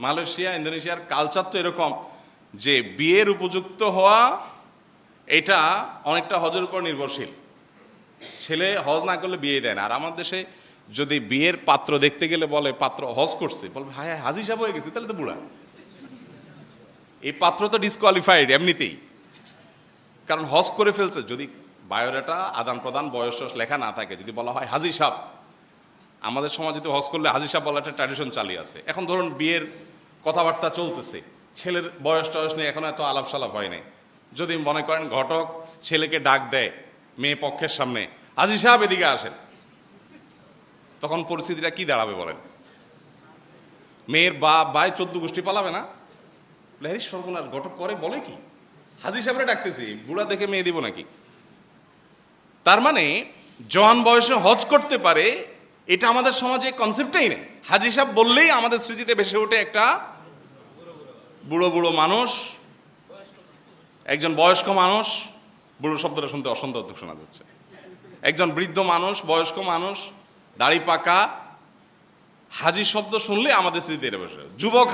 Malaysia ইন্দোনেশিয়ার culture তো এরকম যে বিয়ের উপযুক্ত হওয়া এটা অনেকটা হজের উপর নির্ভরশীল। ছেলে হজ না করলে বিয়ে দেয় না। আর আমার দেশে যদি বিয়ের পাত্র দেখতে গেলে বলে পাত্র হজ করছে, বলবে হায় হায় হাজি সাহেব হয়ে গেছে, তাহলে তো বুড়া, এই পাত্র তো ডিসকোয়ালিফাইড এমনিতেই, কারণ হজ করে ফেলছে। যদি বায়োডাটা আদান প্রদান বয়স লেখা না থাকে, যদি বলা হয় হাজি সাহেব, আমাদের সমাজে তো হজ করলে হাজি সাহেব বলা একটা ট্র্যাডিশন চালিয়ে আছে। এখন ধরুন বিয়ের কথাবার্তা চলতেছে, ছেলের বয়স টয়স নেই, এখন এত আলাপ সালাপ হয় নাই, যদি মনে করেন ঘটক ছেলেকে ডাক দেয় মেয়ে পক্ষের সামনে, হাজি সাহেব এদিকে আসেন, তখন পরিস্থিতিটা কি দাঁড়াবে বলেন? মেয়ের বাপ ভাই 14 গোষ্ঠী পালাবে না? হ্যারি সর্বনাশ, ঘটক করে বলে কি হাজি সাহেবরে ডাকতেছি, বুড়া দেখে মেয়ে দিব নাকি? তার মানে জওয়ান বয়সে হজ করতে পারে, এটা আমাদের সমাজে কনসেপ্টটাই নেই। হাজি সাহেব বললেই আমাদের স্মৃতিতে ভেসে ওঠে একটা বুড়ো বুড়ো মানুষ, একজন বয়স্ক মানুষ। বুড়ো শব্দটা শুনতে অসন্তোষ শোনা যাচ্ছে। একজন বৃদ্ধ মানুষ, বয়স্ক মানুষ, দাড়ি পাকা, হাজি শব্দ শুনলে আমাদের স্মৃতিতে ভেসে। যুবক